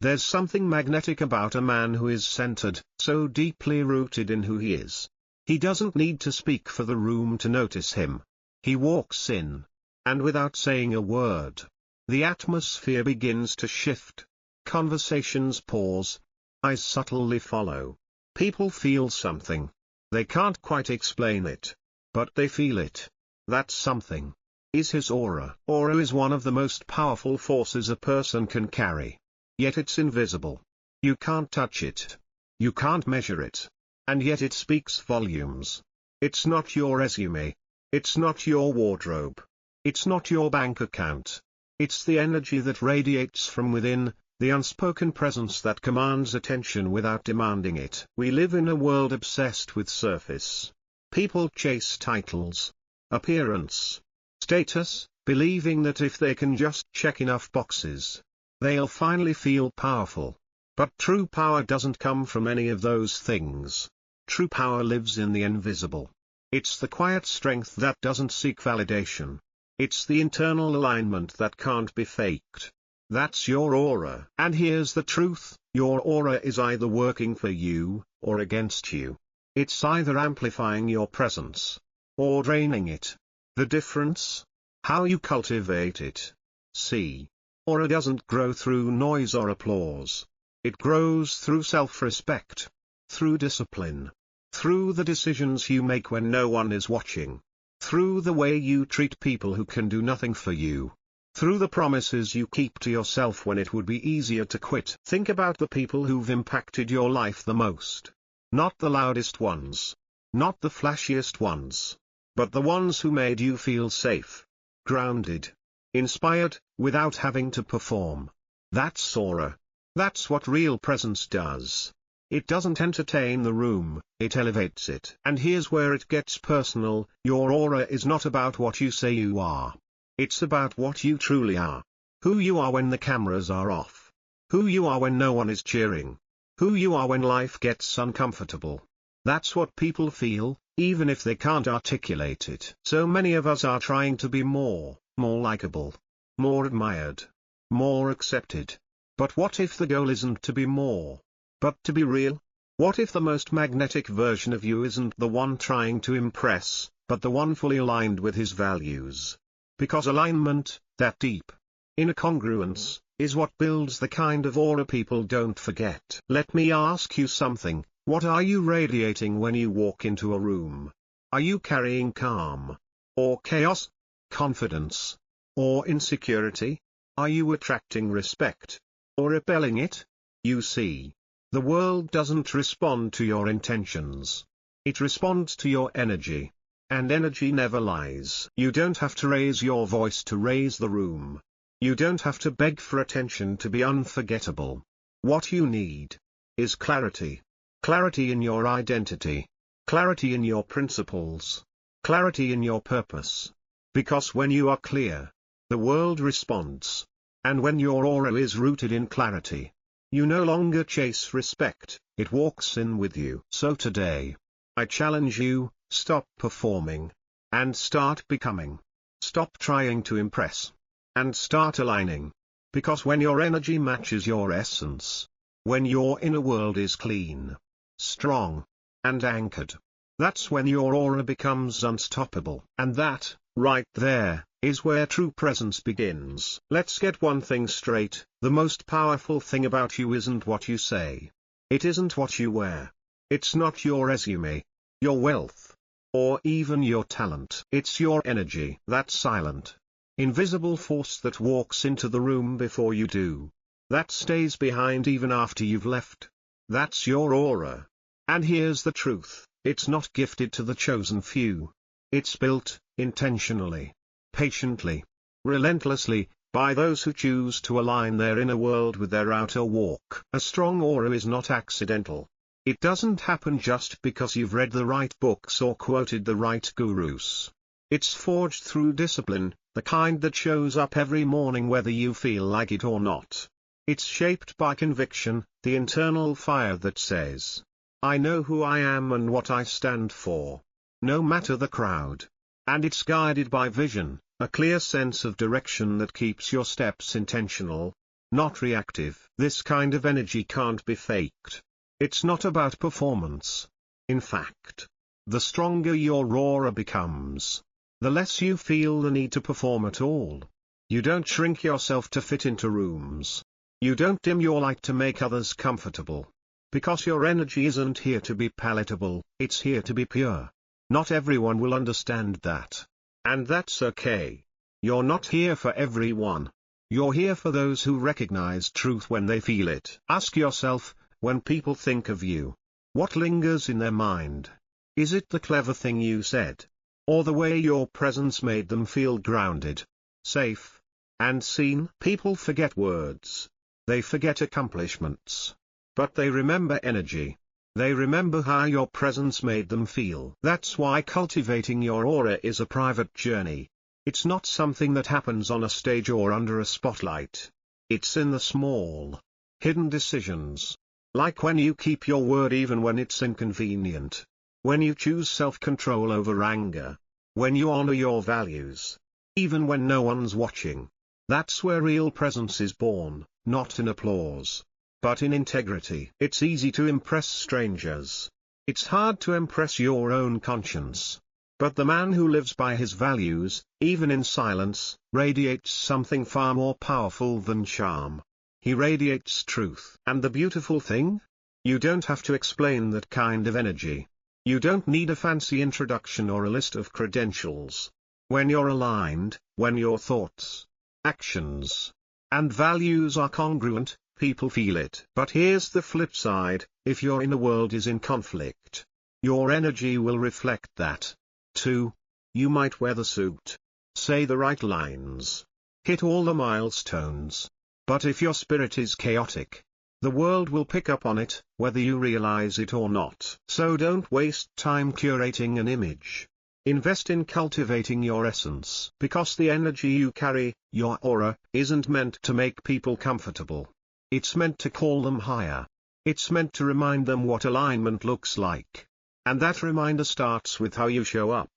There's something magnetic about a man who is centered, so deeply rooted in who he is. He doesn't need to speak for the room to notice him. He walks in, and without saying a word, the atmosphere begins to shift. Conversations pause. Eyes subtly follow. People feel something. They can't quite explain it, but they feel it. That something is his aura. Aura is one of the most powerful forces a person can carry. Yet it's invisible. You can't touch it. You can't measure it. And yet it speaks volumes. It's not your resume. It's not your wardrobe. It's not your bank account. It's the energy that radiates from within, the unspoken presence that commands attention without demanding it. We live in a world obsessed with surface. People chase titles, appearance, status, believing that if they can just check enough boxes, they'll finally feel powerful. But true power doesn't come from any of those things. True power lives in the invisible. It's the quiet strength that doesn't seek validation. It's the internal alignment that can't be faked. That's your aura. And here's the truth, your aura is either working for you, or against you. It's either amplifying your presence, or draining it. The difference? How you cultivate it. See. Aura doesn't grow through noise or applause. It grows through self-respect. Through discipline. Through the decisions you make when no one is watching. Through the way you treat people who can do nothing for you. Through the promises you keep to yourself when it would be easier to quit. Think about the people who've impacted your life the most. Not the loudest ones. Not the flashiest ones. But the ones who made you feel safe, grounded, inspired, without having to perform. That's aura. That's what real presence does. It doesn't entertain the room, it elevates it. And here's where it gets personal, your aura is not about what you say you are. It's about what you truly are. Who you are when the cameras are off. Who you are when no one is cheering. Who you are when life gets uncomfortable. That's what people feel, even if they can't articulate it. So many of us are trying to be more likable, more admired, more accepted. But what if the goal isn't to be more, but to be real? What if the most magnetic version of you isn't the one trying to impress, but the one fully aligned with his values? Because alignment, that deep inner congruence, is what builds the kind of aura people don't forget. Let me ask you something, what are you radiating when you walk into a room? Are you carrying calm? Or chaos? Confidence? Or insecurity? Are you attracting respect? Or repelling it? You see, the world doesn't respond to your intentions. It responds to your energy. And energy never lies. You don't have to raise your voice to raise the room. You don't have to beg for attention to be unforgettable. What you need is clarity. Clarity in your identity. Clarity in your principles. Clarity in your purpose. Because when you are clear, the world responds. And when your aura is rooted in clarity, you no longer chase respect, it walks in with you. So today, I challenge you, stop performing, and start becoming. Stop trying to impress, and start aligning. Because when your energy matches your essence, when your inner world is clean, strong, and anchored, that's when your aura becomes unstoppable. And that, right there, is where true presence begins. Let's get one thing straight, the most powerful thing about you isn't what you say. It isn't what you wear. It's not your resume, your wealth, or even your talent. It's your energy. That silent, invisible force that walks into the room before you do. That stays behind even after you've left. That's your aura. And here's the truth, it's not gifted to the chosen few. It's built, intentionally, patiently, relentlessly, by those who choose to align their inner world with their outer walk. A strong aura is not accidental. It doesn't happen just because you've read the right books or quoted the right gurus. It's forged through discipline, the kind that shows up every morning whether you feel like it or not. It's shaped by conviction, the internal fire that says, I know who I am and what I stand for, no matter the crowd. And it's guided by vision, a clear sense of direction that keeps your steps intentional, not reactive. This kind of energy can't be faked. It's not about performance. In fact, the stronger your aura becomes, the less you feel the need to perform at all. You don't shrink yourself to fit into rooms. You don't dim your light to make others comfortable. Because your energy isn't here to be palatable, it's here to be pure. Not everyone will understand that. And that's okay. You're not here for everyone. You're here for those who recognize truth when they feel it. Ask yourself, when people think of you, what lingers in their mind? Is it the clever thing you said? Or the way your presence made them feel grounded, safe, and seen? People forget words. They forget accomplishments. But they remember energy. They remember how your presence made them feel. That's why cultivating your aura is a private journey. It's not something that happens on a stage or under a spotlight. It's in the small, hidden decisions. Like when you keep your word even when it's inconvenient. When you choose self-control over anger. When you honor your values. Even when no one's watching. That's where real presence is born, not in applause, but in integrity. It's easy to impress strangers. It's hard to impress your own conscience. But the man who lives by his values, even in silence, radiates something far more powerful than charm. He radiates truth. And the beautiful thing? You don't have to explain that kind of energy. You don't need a fancy introduction or a list of credentials. When you're aligned, when your thoughts, actions, and values are congruent, people feel it. But here's the flip side, if your inner world is in conflict, your energy will reflect that. too. You might wear the suit, say the right lines, hit all the milestones. But if your spirit is chaotic, the world will pick up on it, whether you realize it or not. So don't waste time curating an image. Invest in cultivating your essence. Because the energy you carry, your aura, isn't meant to make people comfortable. It's meant to call them higher. It's meant to remind them what alignment looks like. And that reminder starts with how you show up.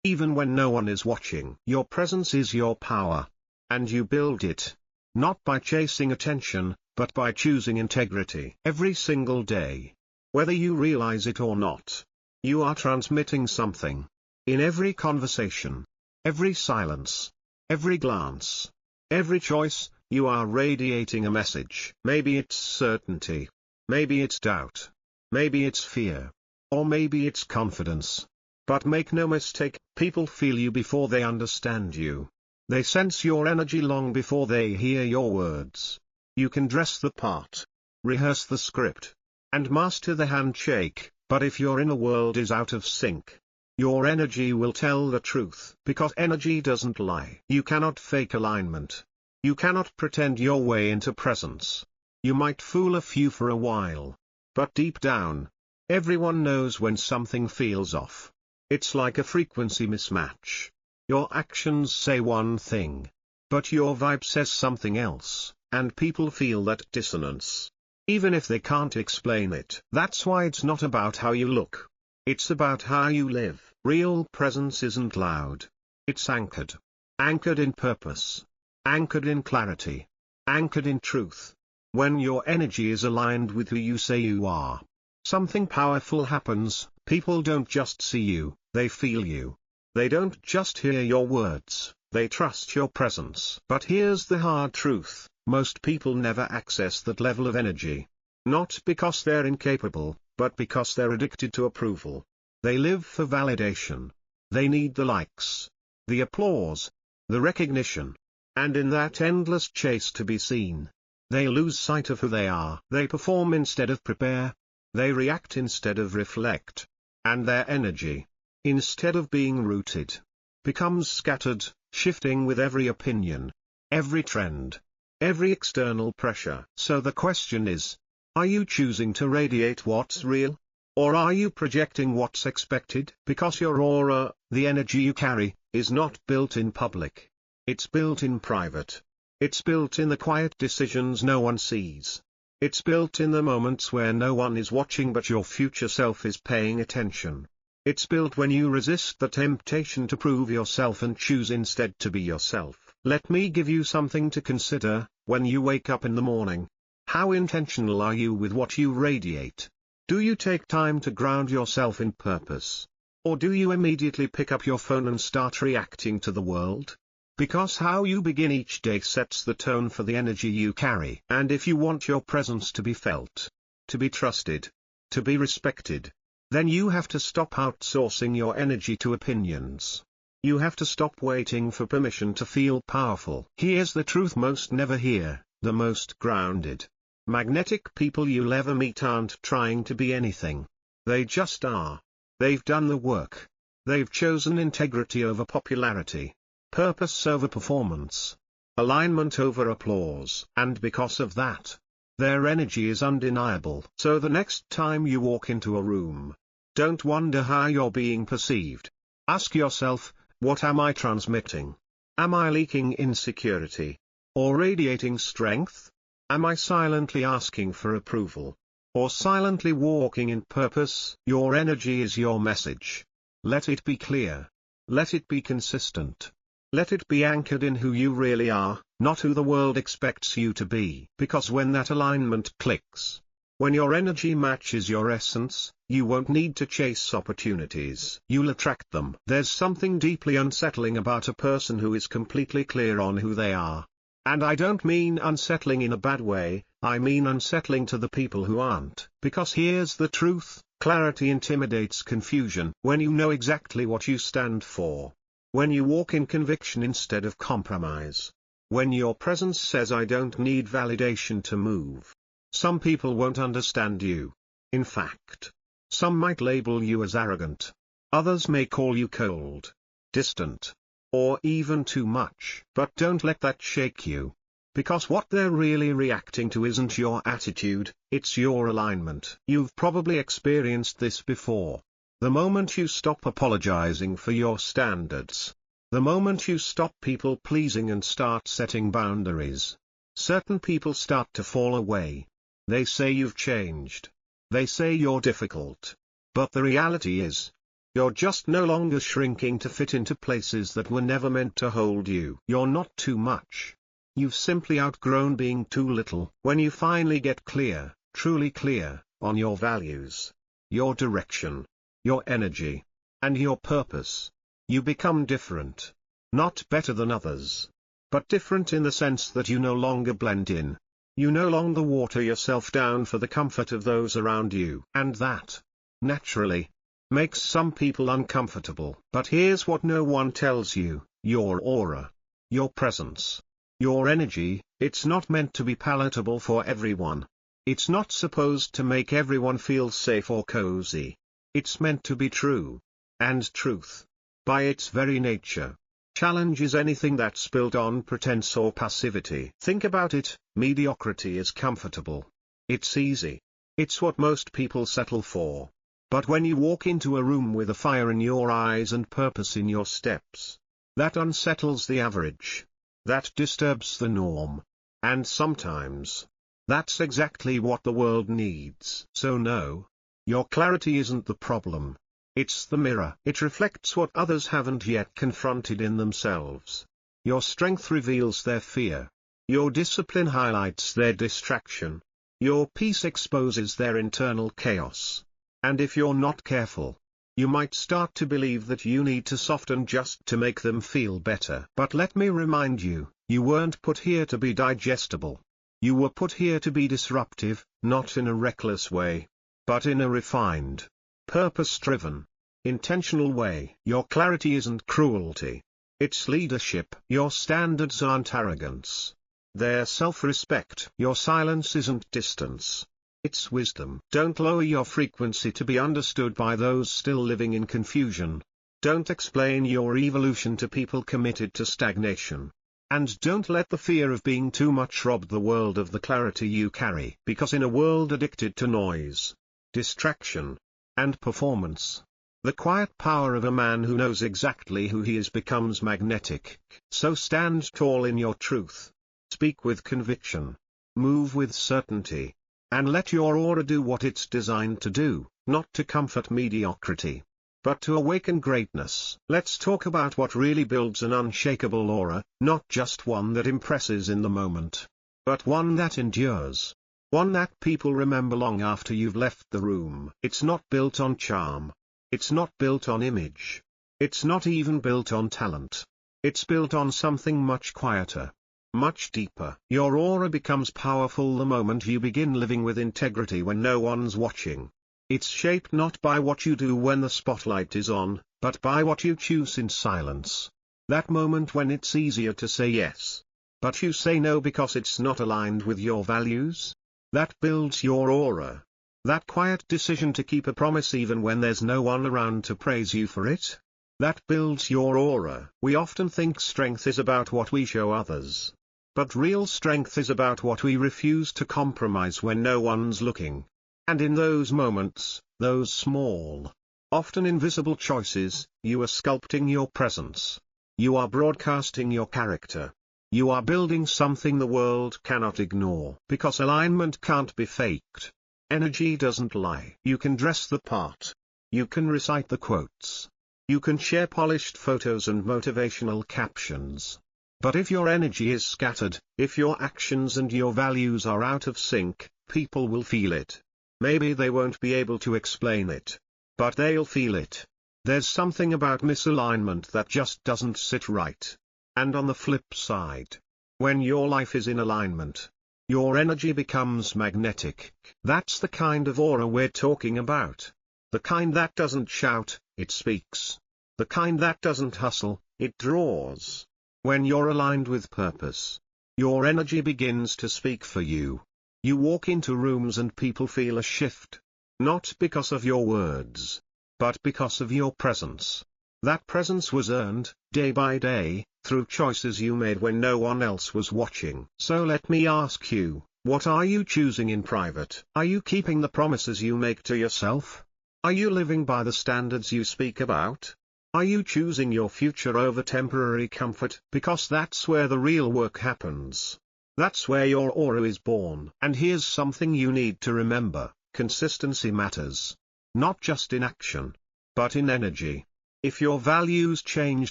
Even when no one is watching. Your presence is your power. And you build it. Not by chasing attention, but by choosing integrity. Every single day. Whether you realize it or not. You are transmitting something. In every conversation. Every silence. Every glance. Every choice, you are radiating a message. Maybe it's certainty. Maybe it's doubt. Maybe it's fear. Or maybe it's confidence. But make no mistake, people feel you before they understand you. They sense your energy long before they hear your words. You can dress the part, rehearse the script, and master the handshake, but if your inner world is out of sync, your energy will tell the truth. Because energy doesn't lie. You cannot fake alignment. You cannot pretend your way into presence. You might fool a few for a while. But deep down, everyone knows when something feels off. It's like a frequency mismatch. Your actions say one thing, but your vibe says something else, and people feel that dissonance. Even if they can't explain it. That's why it's not about how you look. It's about how you live. Real presence isn't loud. It's anchored. Anchored in purpose. Anchored in clarity. Anchored in truth. When your energy is aligned with who you say you are, something powerful happens. People don't just see you, they feel you. They don't just hear your words, they trust your presence. But here's the hard truth, most people never access that level of energy. Not because they're incapable, but because they're addicted to approval. They live for validation. They need the likes, the applause, the recognition. And in that endless chase to be seen, they lose sight of who they are. They perform instead of prepare. They react instead of reflect. And their energy, instead of being rooted, becomes scattered, shifting with every opinion, every trend, every external pressure. So the question is, are you choosing to radiate what's real? Or are you projecting what's expected? Because your aura, the energy you carry, is not built in public. It's built in private. It's built in the quiet decisions no one sees. It's built in the moments where no one is watching but your future self is paying attention. It's built when you resist the temptation to prove yourself and choose instead to be yourself. Let me give you something to consider. When you wake up in the morning, how intentional are you with what you radiate? Do you take time to ground yourself in purpose? Or do you immediately pick up your phone and start reacting to the world? Because how you begin each day sets the tone for the energy you carry. And if you want your presence to be felt, to be trusted, to be respected, then you have to stop outsourcing your energy to opinions. You have to stop waiting for permission to feel powerful. Here's the truth most never hear: the most grounded, magnetic people you'll ever meet aren't trying to be anything. They just are. They've done the work. They've chosen integrity over popularity, purpose over performance, alignment over applause. And because of that, their energy is undeniable. So the next time you walk into a room, don't wonder how you're being perceived. Ask yourself, what am I transmitting? Am I leaking insecurity? Or radiating strength? Am I silently asking for approval? Or silently walking in purpose? Your energy is your message. Let it be clear. Let it be consistent. Let it be anchored in who you really are, not who the world expects you to be. Because when that alignment clicks, when your energy matches your essence, you won't need to chase opportunities. You'll attract them. There's something deeply unsettling about a person who is completely clear on who they are. And I don't mean unsettling in a bad way, I mean unsettling to the people who aren't. Because here's the truth: clarity intimidates confusion. When you know exactly what you stand for, when you walk in conviction instead of compromise, when your presence says I don't need validation to move, some people won't understand you. In fact, some might label you as arrogant. Others may call you cold, distant, or even too much. But don't let that shake you. Because what they're really reacting to isn't your attitude, it's your alignment. You've probably experienced this before. The moment you stop apologizing for your standards, the moment you stop people-pleasing and start setting boundaries, certain people start to fall away. They say you've changed. They say you're difficult. But the reality is, you're just no longer shrinking to fit into places that were never meant to hold you. You're not too much. You've simply outgrown being too little. When you finally get clear, truly clear, on your values, your direction, your energy, and your purpose, you become different. Not better than others, but different in the sense that you no longer blend in. You no longer water yourself down for the comfort of those around you. And that, naturally, makes some people uncomfortable. But here's what no one tells you: your aura, your presence, your energy, it's not meant to be palatable for everyone. It's not supposed to make everyone feel safe or cozy. It's meant to be true. And truth, by its very nature, challenges anything that's built on pretense or passivity. Think about it: mediocrity is comfortable. It's easy. It's what most people settle for. But when you walk into a room with a fire in your eyes and purpose in your steps, that unsettles the average. That disturbs the norm. And sometimes, that's exactly what the world needs. So no, your clarity isn't the problem. It's the mirror. It reflects what others haven't yet confronted in themselves. Your strength reveals their fear. Your discipline highlights their distraction. Your peace exposes their internal chaos. And if you're not careful, you might start to believe that you need to soften just to make them feel better. But let me remind you, you weren't put here to be digestible. You were put here to be disruptive, not in a reckless way, but in a refined, purpose-driven, intentional way. Your clarity isn't cruelty. It's leadership. Your standards aren't arrogance. They're self-respect. Your silence isn't distance. It's wisdom. Don't lower your frequency to be understood by those still living in confusion. Don't explain your evolution to people committed to stagnation. And don't let the fear of being too much rob the world of the clarity you carry. Because in a world addicted to noise, distraction, and performance, the quiet power of a man who knows exactly who he is becomes magnetic. So stand tall in your truth. Speak with conviction. Move with certainty. And let your aura do what it's designed to do, not to comfort mediocrity, but to awaken greatness. Let's talk about what really builds an unshakable aura, not just one that impresses in the moment. but one that endures. One that people remember long after you've left the room. It's not built on charm. It's not built on image. It's not even built on talent. It's built on something much quieter, much deeper. Your aura becomes powerful the moment you begin living with integrity when no one's watching. It's shaped not by what you do when the spotlight is on, but by what you choose in silence. That moment when it's easier to say yes, but you say no because it's not aligned with your values. That builds your aura. That quiet decision to keep a promise even when there's no one around to praise you for it. That builds your aura. We often think strength is about what we show others. But real strength is about what we refuse to compromise when no one's looking. And in those moments, those small, often invisible choices, you are sculpting your presence. You are broadcasting your character. You are building something the world cannot ignore. Because alignment can't be faked. Energy doesn't lie. You can dress the part. You can recite the quotes. You can share polished photos and motivational captions. But if your energy is scattered, if your actions and your values are out of sync, people will feel it. Maybe they won't be able to explain it, but they'll feel it. There's something about misalignment that just doesn't sit right. And on the flip side, when your life is in alignment, your energy becomes magnetic. That's the kind of aura we're talking about. The kind that doesn't shout, it speaks. The kind that doesn't hustle, it draws. When you're aligned with purpose, your energy begins to speak for you. You walk into rooms and people feel a shift. Not because of your words, but because of your presence. That presence was earned, day by day, through choices you made when no one else was watching. So let me ask you, what are you choosing in private? Are you keeping the promises you make to yourself? Are you living by the standards you speak about? Are you choosing your future over temporary comfort? Because that's where the real work happens. That's where your aura is born. And here's something you need to remember, consistency matters. Not just in action, but in energy. If your values change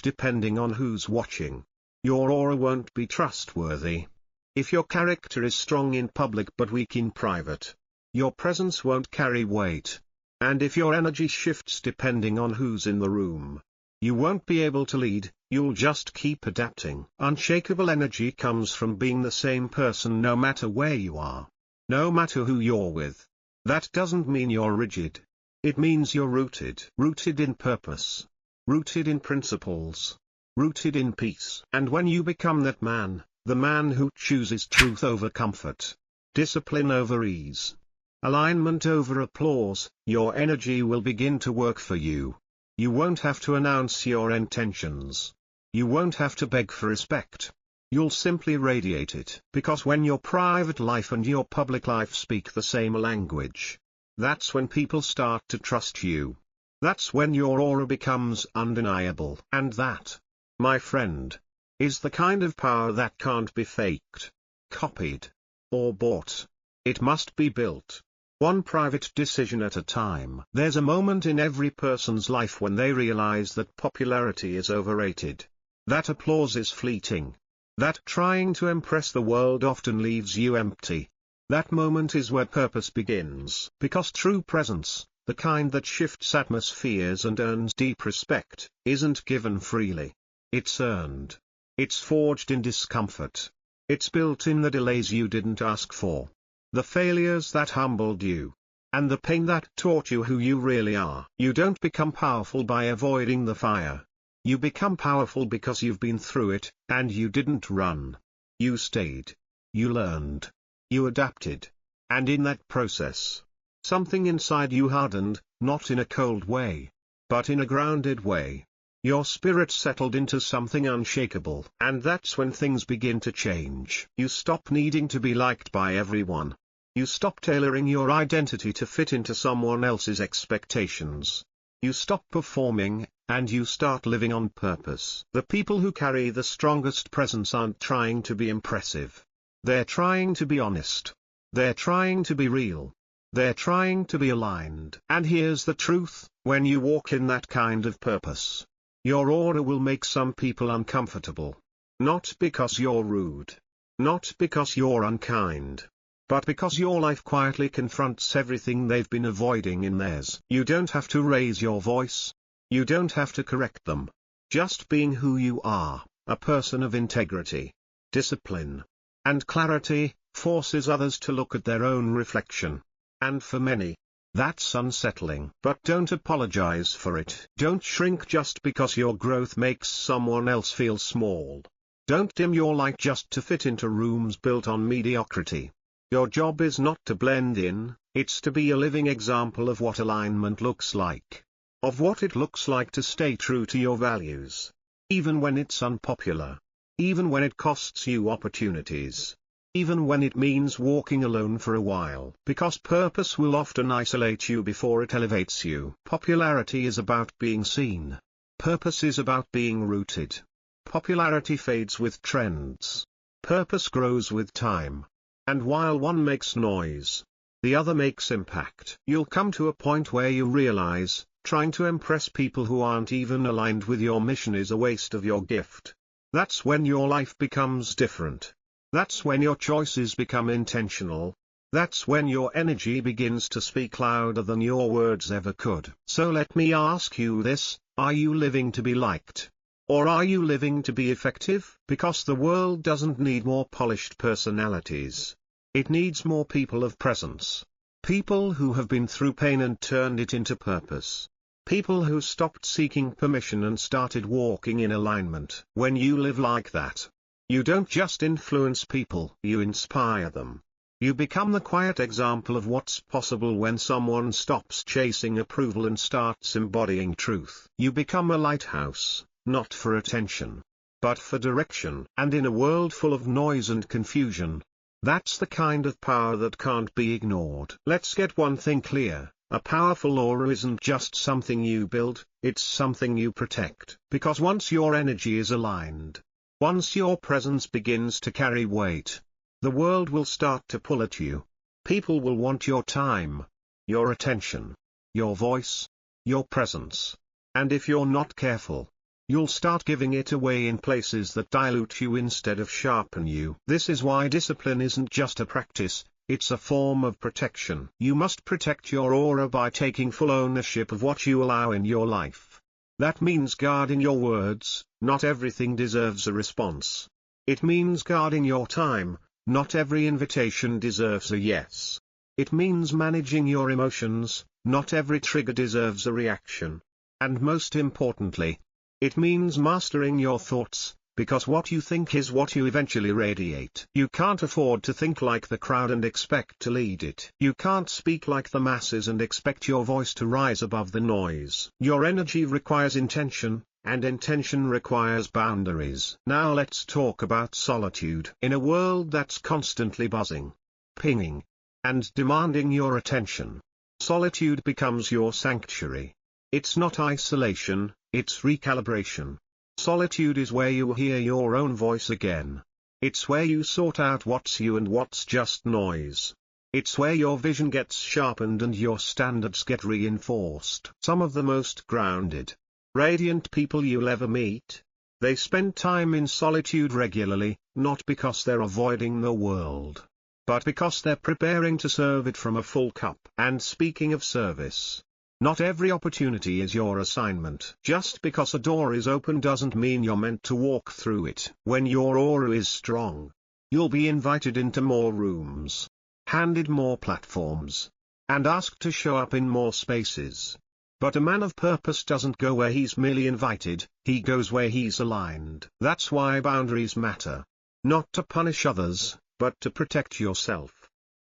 depending on who's watching, your aura won't be trustworthy. If your character is strong in public but weak in private, your presence won't carry weight. And if your energy shifts depending on who's in the room, you won't be able to lead, you'll just keep adapting. Unshakable energy comes from being the same person no matter where you are, no matter who you're with. That doesn't mean you're rigid. It means you're rooted. Rooted in purpose. Rooted in principles. Rooted in peace. And when you become that man, the man who chooses truth over comfort, discipline over ease, alignment over applause, your energy will begin to work for you. You won't have to announce your intentions. You won't have to beg for respect. You'll simply radiate it. Because when your private life and your public life speak the same language, that's when people start to trust you. That's when your aura becomes undeniable. And that, my friend, is the kind of power that can't be faked, copied, or bought. It must be built, one private decision at a time. There's a moment in every person's life when they realize that popularity is overrated, that applause is fleeting, that trying to impress the world often leaves you empty. That moment is where purpose begins. Because true presence, the kind that shifts atmospheres and earns deep respect, isn't given freely. It's earned. It's forged in discomfort. It's built in the delays you didn't ask for, the failures that humbled you, and the pain that taught you who you really are. You don't become powerful by avoiding the fire. You become powerful because you've been through it, and you didn't run. You stayed. You learned. You adapted. And in that process, something inside you hardened, not in a cold way, but in a grounded way. Your spirit settled into something unshakable. And that's when things begin to change. You stop needing to be liked by everyone. You stop tailoring your identity to fit into someone else's expectations. You stop performing, and you start living on purpose. The people who carry the strongest presence aren't trying to be impressive. They're trying to be honest. They're trying to be real. They're trying to be aligned. And here's the truth, when you walk in that kind of purpose, your aura will make some people uncomfortable. Not because you're rude. Not because you're unkind, but because your life quietly confronts everything they've been avoiding in theirs. You don't have to raise your voice. You don't have to correct them. Just being who you are, a person of integrity, discipline, and clarity, forces others to look at their own reflection. And for many, that's unsettling. But don't apologize for it. Don't shrink just because your growth makes someone else feel small. Don't dim your light just to fit into rooms built on mediocrity. Your job is not to blend in, it's to be a living example of what alignment looks like. Of what it looks like to stay true to your values. Even when it's unpopular. Even when it costs you opportunities. Even when it means walking alone for a while. Because purpose will often isolate you before it elevates you. Popularity is about being seen. Purpose is about being rooted. Popularity fades with trends. Purpose grows with time. And while one makes noise, the other makes impact. You'll come to a point where you realize, trying to impress people who aren't even aligned with your mission is a waste of your gift. That's when your life becomes different. That's when your choices become intentional. That's when your energy begins to speak louder than your words ever could. So let me ask you this, are you living to be liked? Or are you living to be effective? Because the world doesn't need more polished personalities. It needs more people of presence. People who have been through pain and turned it into purpose. People who stopped seeking permission and started walking in alignment. When you live like that, you don't just influence people, you inspire them. You become the quiet example of what's possible when someone stops chasing approval and starts embodying truth. You become a lighthouse. Not for attention, but for direction. And in a world full of noise and confusion, that's the kind of power that can't be ignored. Let's get one thing clear, a powerful aura isn't just something you build, it's something you protect. Because once your energy is aligned, once your presence begins to carry weight, the world will start to pull at you. People will want your time, your attention, your voice, your presence. And if you're not careful, you'll start giving it away in places that dilute you instead of sharpen you. This is why discipline isn't just a practice, it's a form of protection. You must protect your aura by taking full ownership of what you allow in your life. That means guarding your words. Not everything deserves a response. It means guarding your time. Not every invitation deserves a yes. It means managing your emotions. Not every trigger deserves a reaction. And most importantly, it means mastering your thoughts, because what you think is what you eventually radiate. You can't afford to think like the crowd and expect to lead it. You can't speak like the masses and expect your voice to rise above the noise. Your energy requires intention, and intention requires boundaries. Now let's talk about solitude. In a world that's constantly buzzing, pinging, and demanding your attention, solitude becomes your sanctuary. It's not isolation, it's recalibration. Solitude is where you hear your own voice again. It's where you sort out what's you and what's just noise. It's where your vision gets sharpened and your standards get reinforced. Some of the most grounded, radiant people you'll ever meet, they spend time in solitude regularly, not because they're avoiding the world, but because they're preparing to serve it from a full cup. And speaking of service, not every opportunity is your assignment. Just because a door is open doesn't mean you're meant to walk through it. When your aura is strong, you'll be invited into more rooms, handed more platforms, and asked to show up in more spaces. But a man of purpose doesn't go where he's merely invited, he goes where he's aligned. That's why boundaries matter. Not to punish others, but to protect yourself.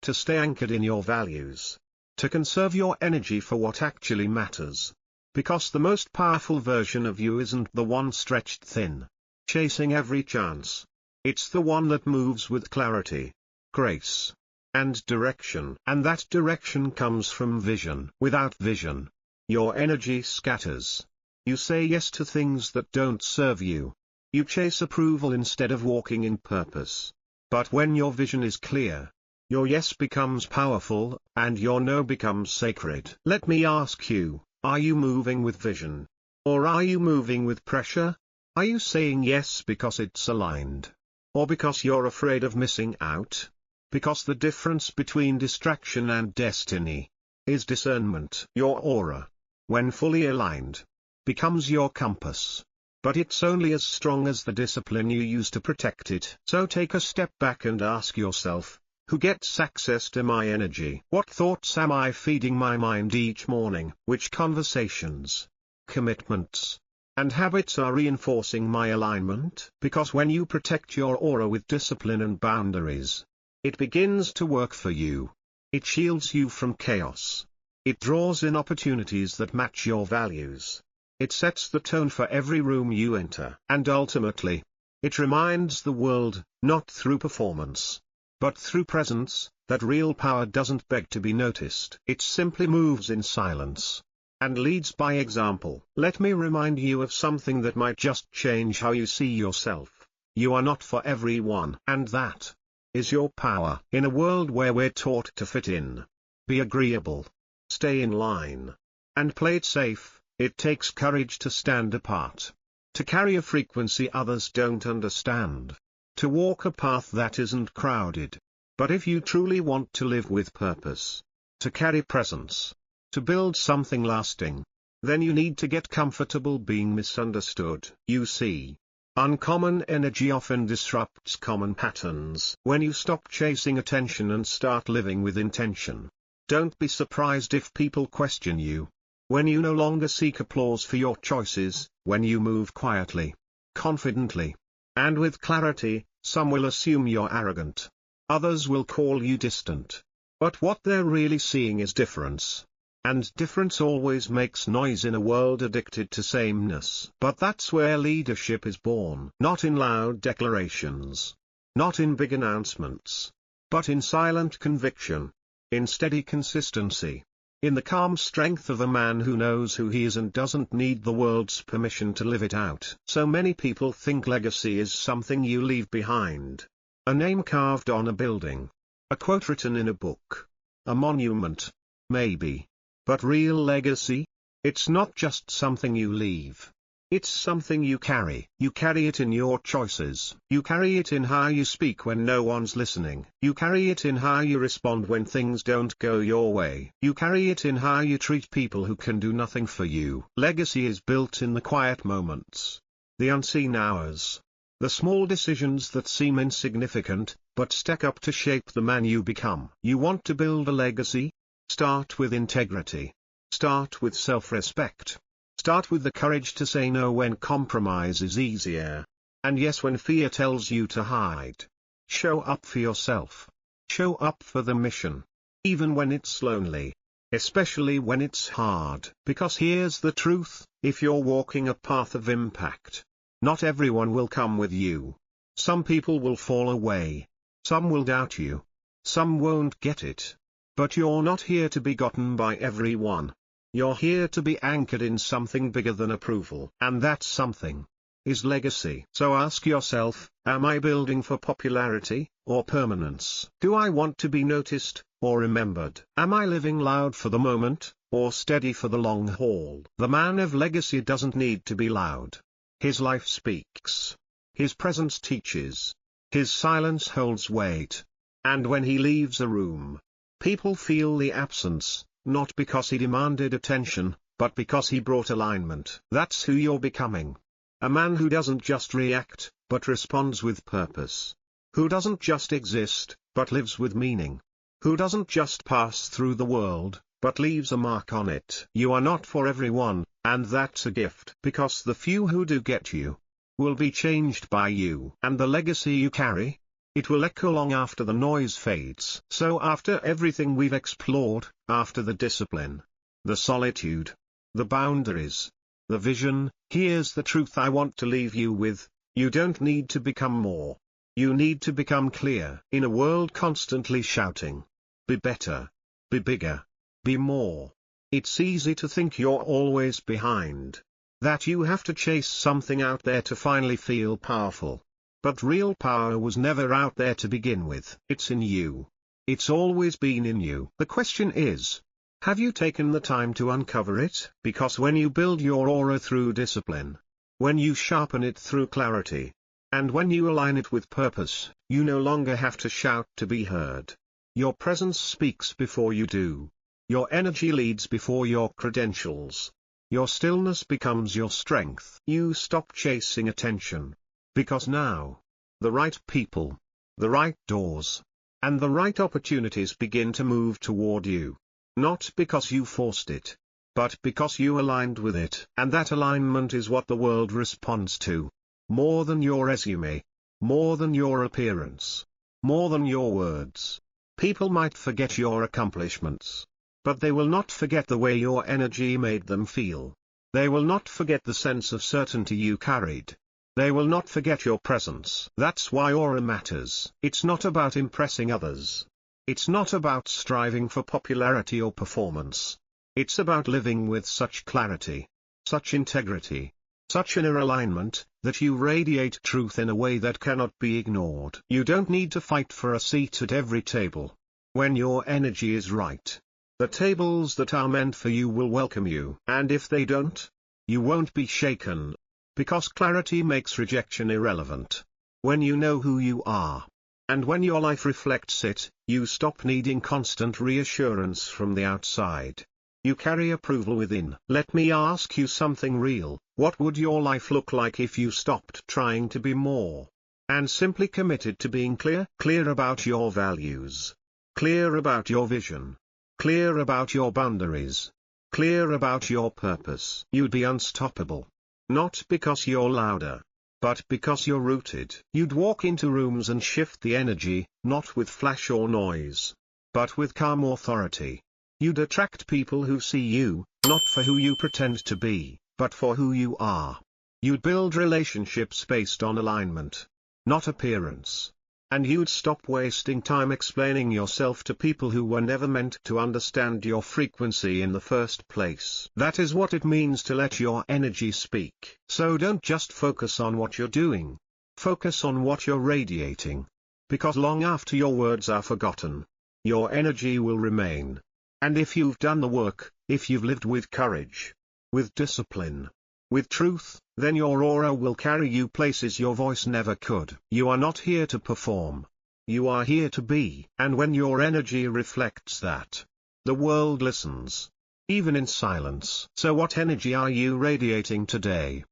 To stay anchored in your values. To conserve your energy for what actually matters. Because the most powerful version of you isn't the one stretched thin, chasing every chance. It's the one that moves with clarity, grace, and direction. And that direction comes from vision. Without vision, your energy scatters. You say yes to things that don't serve you. You chase approval instead of walking in purpose. But when your vision is clear, your yes becomes powerful, and your no becomes sacred. Let me ask you, are you moving with vision? Or are you moving with pressure? Are you saying yes because it's aligned? Or because you're afraid of missing out? Because the difference between distraction and destiny is discernment. Your aura, when fully aligned, becomes your compass. But it's only as strong as the discipline you use to protect it. So take a step back and ask yourself, who gets access to my energy? What thoughts am I feeding my mind each morning? Which conversations, commitments, and habits are reinforcing my alignment? Because when you protect your aura with discipline and boundaries, it begins to work for you. It shields you from chaos. It draws in opportunities that match your values. It sets the tone for every room you enter. And ultimately, it reminds the world, not through performance, but through presence, that real power doesn't beg to be noticed. It simply moves in silence and leads by example. Let me remind you of something that might just change how you see yourself. You are not for everyone. And that is your power. In a world where we're taught to fit in, be agreeable, stay in line, and play it safe, it takes courage to stand apart, to carry a frequency others don't understand, to walk a path that isn't crowded. But if you truly want to live with purpose, to carry presence, to build something lasting, then you need to get comfortable being misunderstood. You see, uncommon energy often disrupts common patterns. When you stop chasing attention and start living with intention, don't be surprised if people question you. When you no longer seek applause for your choices, when you move quietly, confidently, and with clarity, some will assume you're arrogant. Others will call you distant. But what they're really seeing is difference. And difference always makes noise in a world addicted to sameness. But that's where leadership is born. Not in loud declarations, not in big announcements, but in silent conviction, in steady consistency, in the calm strength of a man who knows who he is and doesn't need the world's permission to live it out. So many people think legacy is something you leave behind. A name carved on a building, a quote written in a book, a monument, maybe. But real legacy? It's not just something you leave. It's something you carry. You carry it in your choices. You carry it in how you speak when no one's listening. You carry it in how you respond when things don't go your way. You carry it in how you treat people who can do nothing for you. Legacy is built in the quiet moments, the unseen hours, the small decisions that seem insignificant, but stack up to shape the man you become. You want to build a legacy? Start with integrity. Start with self-respect. Start with the courage to say no when compromise is easier, and yes when fear tells you to hide. Show up for yourself. Show up for the mission, even when it's lonely, especially when it's hard. Because here's the truth, if you're walking a path of impact, not everyone will come with you. Some people will fall away. Some will doubt you. Some won't get it. But you're not here to be gotten by everyone. You're here to be anchored in something bigger than approval. And that something is legacy. So ask yourself, am I building for popularity, or permanence? Do I want to be noticed, or remembered? Am I living loud for the moment, or steady for the long haul? The man of legacy doesn't need to be loud. His life speaks. His presence teaches. His silence holds weight. And when he leaves a room, people feel the absence, not because he demanded attention, but because he brought alignment. That's who you're becoming. A man who doesn't just react, but responds with purpose. Who doesn't just exist, but lives with meaning. Who doesn't just pass through the world, but leaves a mark on it. You are not for everyone, and that's a gift. Because the few who do get you, will be changed by you. And the legacy you carry, it will echo long after the noise fades. So after everything we've explored, after the discipline, the solitude, the boundaries, the vision, here's the truth I want to leave you with: you don't need to become more. You need to become clear. In a world constantly shouting, be better, be bigger, be more, it's easy to think you're always behind, that you have to chase something out there to finally feel powerful. But real power was never out there to begin with. It's in you. It's always been in you. The question is, have you taken the time to uncover it? Because when you build your aura through discipline, when you sharpen it through clarity, And when you align it with purpose, you no longer have to shout to be heard. Your presence speaks before you do. Your energy leads before your credentials. Your stillness becomes your strength. You stop chasing attention. Because now, the right people, the right doors, and the right opportunities begin to move toward you. Not because you forced it, but because you aligned with it. And that alignment is what the world responds to. More than your resume. More than your appearance. More than your words. People might forget your accomplishments. But they will not forget the way your energy made them feel. They will not forget the sense of certainty you carried. They will not forget your presence. That's why aura matters. It's not about impressing others. It's not about striving for popularity or performance. It's about living with such clarity, such integrity, such inner alignment, that you radiate truth in a way that cannot be ignored. You don't need to fight for a seat at every table. When your energy is right, the tables that are meant for you will welcome you. And if they don't, you won't be shaken. Because clarity makes rejection irrelevant. When you know who you are, and when your life reflects it, you stop needing constant reassurance from the outside. You carry approval within. Let me ask you something real. What would your life look like if you stopped trying to be more, and simply committed to being clear? Clear about your values. Clear about your vision. Clear about your boundaries. Clear about your purpose. You'd be unstoppable. Not because you're louder, but because you're rooted. You'd walk into rooms and shift the energy, not with flash or noise, but with calm authority. You'd attract people who see you, not for who you pretend to be, but for who you are. You'd build relationships based on alignment, not appearance. And you'd stop wasting time explaining yourself to people who were never meant to understand your frequency in the first place. That is what it means to let your energy speak. So don't just focus on what you're doing. Focus on what you're radiating. Because long after your words are forgotten, your energy will remain. And if you've done the work, if you've lived with courage, with discipline, with truth, then your aura will carry you places your voice never could. You are not here to perform. You are here to be. And when your energy reflects that, the world listens, even in silence. So what energy are you radiating today?